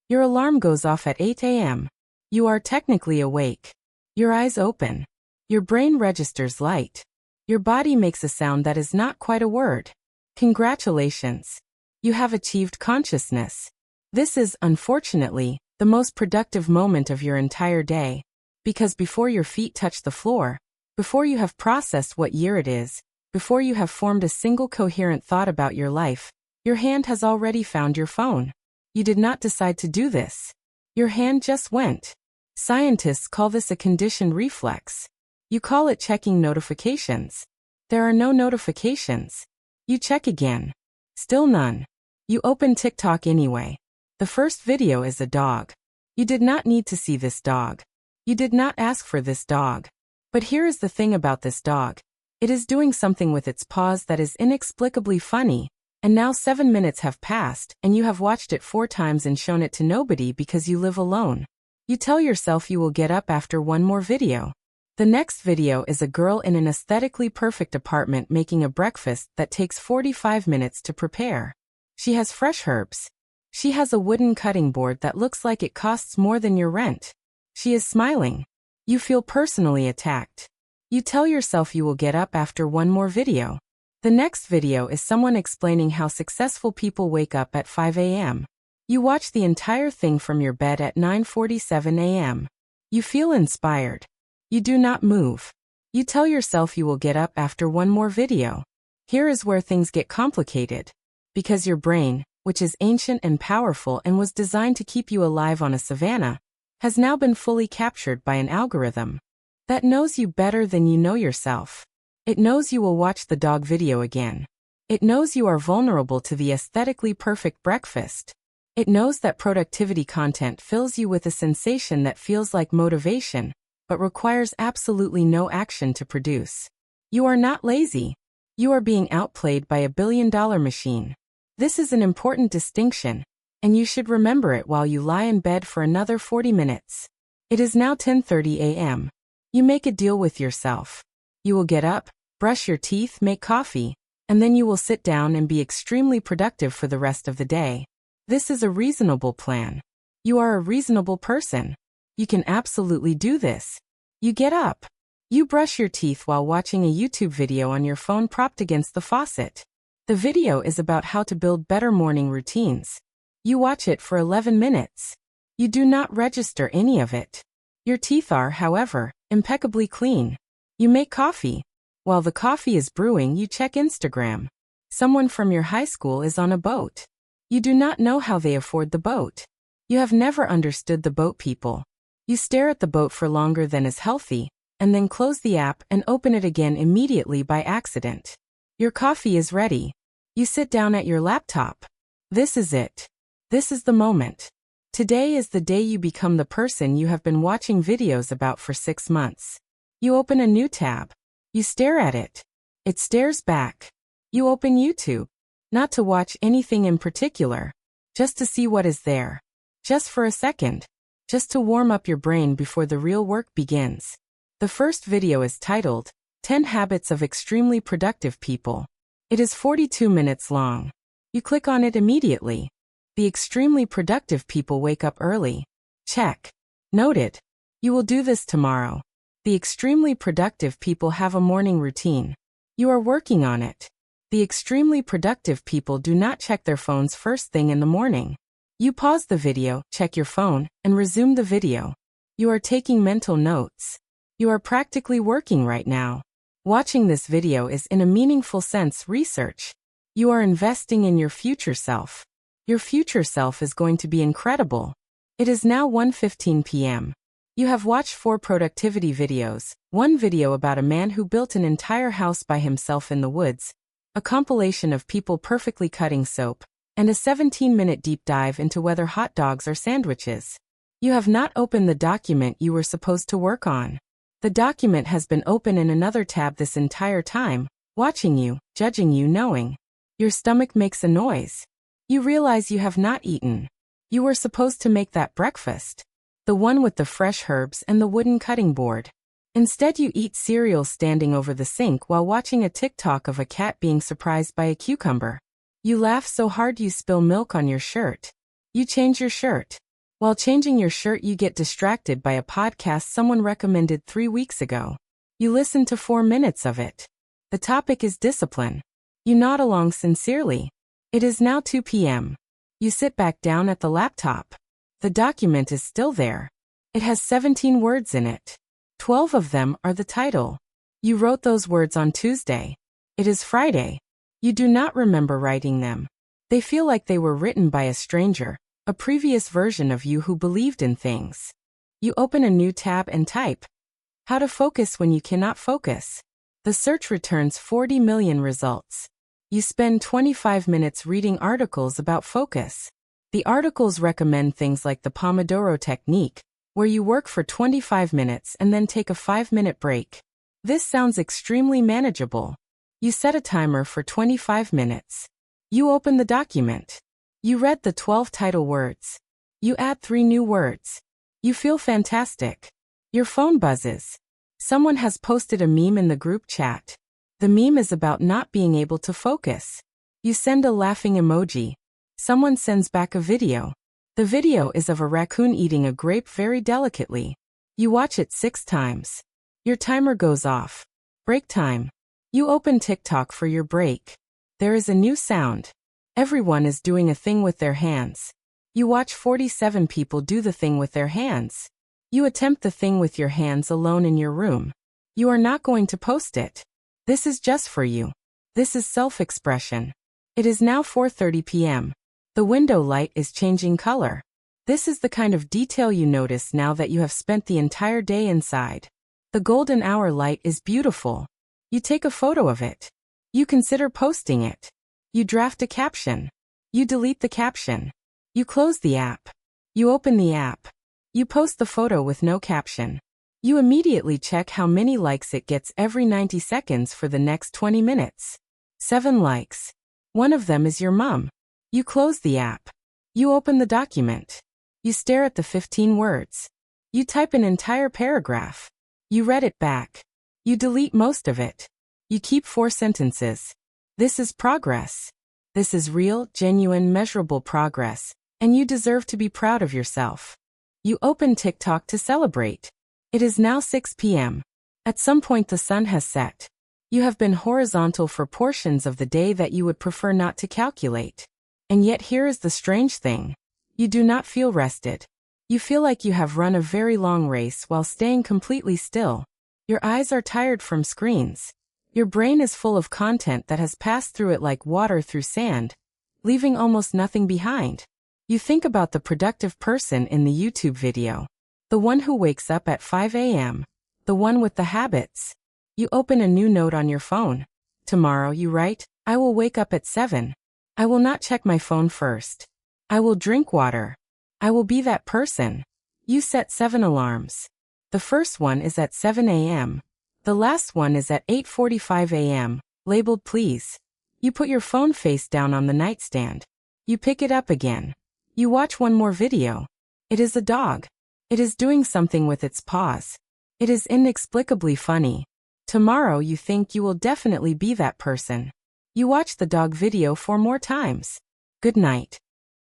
Your alarm goes off at 8 a.m. You are technically awake. Your eyes open. Your brain registers light. Your body makes a sound that is not quite a word. Congratulations. You have achieved consciousness. This is, unfortunately, the most productive moment of your entire day. Because before your feet touch the floor, before you have processed what year it is, before you have formed a single coherent thought about your life, your hand has already found your phone. You did not decide to do this. Your hand just went. Scientists call this a conditioned reflex. You call it checking notifications. There are no notifications. You check again. Still none. You open TikTok anyway. The first video is a dog. You did not need to see this dog. You did not ask for this dog. But here is the thing about this dog. It is doing something with its paws that is inexplicably funny, and now 7 minutes have passed, and you have watched it 4 times and shown it to nobody because you live alone. You tell yourself you will get up after one more video. The next video is a girl in an aesthetically perfect apartment making a breakfast that takes 45 minutes to prepare. She has fresh herbs. She has a wooden cutting board that looks like it costs more than your rent. She is smiling. You feel personally attacked. You tell yourself you will get up after one more video. The next video is someone explaining how successful people wake up at 5 a.m. You watch the entire thing from your bed at 9:47 a.m. You feel inspired. You do not move. You tell yourself you will get up after one more video. Here is where things get complicated. Because your brain, which is ancient and powerful and was designed to keep you alive on a savanna, has now been fully captured by an algorithm that knows you better than you know yourself. It knows you will watch the dog video again. It knows you are vulnerable to the aesthetically perfect breakfast. It knows that productivity content fills you with a sensation that feels like motivation, but requires absolutely no action to produce. You are not lazy. You are being outplayed by a billion-dollar machine. This is an important distinction, and you should remember it while you lie in bed for another 40 minutes. It is now 10:30 a.m. You make a deal with yourself. You will get up, brush your teeth, make coffee, and then you will sit down and be extremely productive for the rest of the day. This is a reasonable plan. You are a reasonable person. You can absolutely do this. You get up. You brush your teeth while watching a YouTube video on your phone propped against the faucet. The video is about how to build better morning routines. You watch it for 11 minutes. You do not register any of it. Your teeth are, however, impeccably clean. You make coffee. While the coffee is brewing, you check Instagram. Someone from your high school is on a boat. You do not know how they afford the boat. You have never understood the boat people. You stare at the boat for longer than is healthy, and then close the app and open it again immediately by accident. Your coffee is ready. You sit down at your laptop. This is it. This is the moment. Today is the day you become the person you have been watching videos about for 6 months. You open a new tab. You stare at it. It stares back. You open YouTube. Not to watch anything in particular. Just to see what is there. Just for a second. Just to warm up your brain before the real work begins. The first video is titled, 10 Habits of Extremely Productive People. It is 42 minutes long. You click on it immediately. The extremely productive people wake up early. Check. Noted. You will do this tomorrow. The extremely productive people have a morning routine. You are working on it. The extremely productive people do not check their phones first thing in the morning. You pause the video, check your phone, and resume the video. You are taking mental notes. You are practically working right now. Watching this video is in a meaningful sense research. You are investing in your future self. Your future self is going to be incredible. It is now 1:15 p.m. You have watched 4 productivity videos, 1 video about a man who built an entire house by himself in the woods, a compilation of people perfectly cutting soap, and a 17-minute deep dive into whether hot dogs are sandwiches. You have not opened the document you were supposed to work on. The document has been open in another tab this entire time, watching you, judging you, knowing. Your stomach makes a noise. You realize you have not eaten. You were supposed to make that breakfast. The one with the fresh herbs and the wooden cutting board. Instead you eat cereal standing over the sink while watching a TikTok of a cat being surprised by a cucumber. You laugh so hard you spill milk on your shirt. You change your shirt. While changing your shirt, you get distracted by a podcast someone recommended 3 weeks ago. You listen to 4 minutes of it. The topic is discipline. You nod along sincerely. It is now 2 p.m. You sit back down at the laptop. The document is still there. It has 17 words in it. 12 of them are the title. You wrote those words on Tuesday. It is Friday. You do not remember writing them. They feel like they were written by a stranger, a previous version of you who believed in things. You open a new tab and type, "How to focus when you cannot focus." The search returns 40 million results. You spend 25 minutes reading articles about focus. The articles recommend things like the Pomodoro technique, where you work for 25 minutes and then take a 5-minute break. This sounds extremely manageable. You set a timer for 25 minutes. You open the document. You read the 12 title words. You add 3 new words. You feel fantastic. Your phone buzzes. Someone has posted a meme in the group chat. The meme is about not being able to focus. You send a laughing emoji. Someone sends back a video. The video is of a raccoon eating a grape very delicately. You watch it 6 times. Your timer goes off. Break time. You open TikTok for your break. There is a new sound. Everyone is doing a thing with their hands. You watch 47 people do the thing with their hands. You attempt the thing with your hands alone in your room. You are not going to post it. This is just for you. This is self-expression. It is now 4:30 p.m. The window light is changing color. This is the kind of detail you notice now that you have spent the entire day inside. The golden hour light is beautiful. You take a photo of it. You consider posting it. You draft a caption. You delete the caption. You close the app. You open the app. You post the photo with no caption. You immediately check how many likes it gets every 90 seconds for the next 20 minutes. 7 likes. One of them is your mom. You close the app. You open the document. You stare at the 15 words. You type an entire paragraph. You read it back. You delete most of it. You keep 4 sentences. This is progress. This is real, genuine, measurable progress, and you deserve to be proud of yourself. You open TikTok to celebrate. It is now 6 p.m. At some point the sun has set. You have been horizontal for portions of the day that you would prefer not to calculate. And yet here is the strange thing. You do not feel rested. You feel like you have run a very long race while staying completely still. Your eyes are tired from screens. Your brain is full of content that has passed through it like water through sand, leaving almost nothing behind. You think about the productive person in the YouTube video. The one who wakes up at 5 a.m. The one with the habits. You open a new note on your phone. Tomorrow you write, "I will wake up at 7. I will not check my phone first. I will drink water. I will be that person." You set 7 alarms. The first one is at 7 a.m. The last one is at 8:45 a.m., labeled "Please." You put your phone face down on the nightstand. You pick it up again. You watch one more video. It is a dog. It is doing something with its paws. It is inexplicably funny. Tomorrow you think you will definitely be that person. You watch the dog video 4 more times. Good night.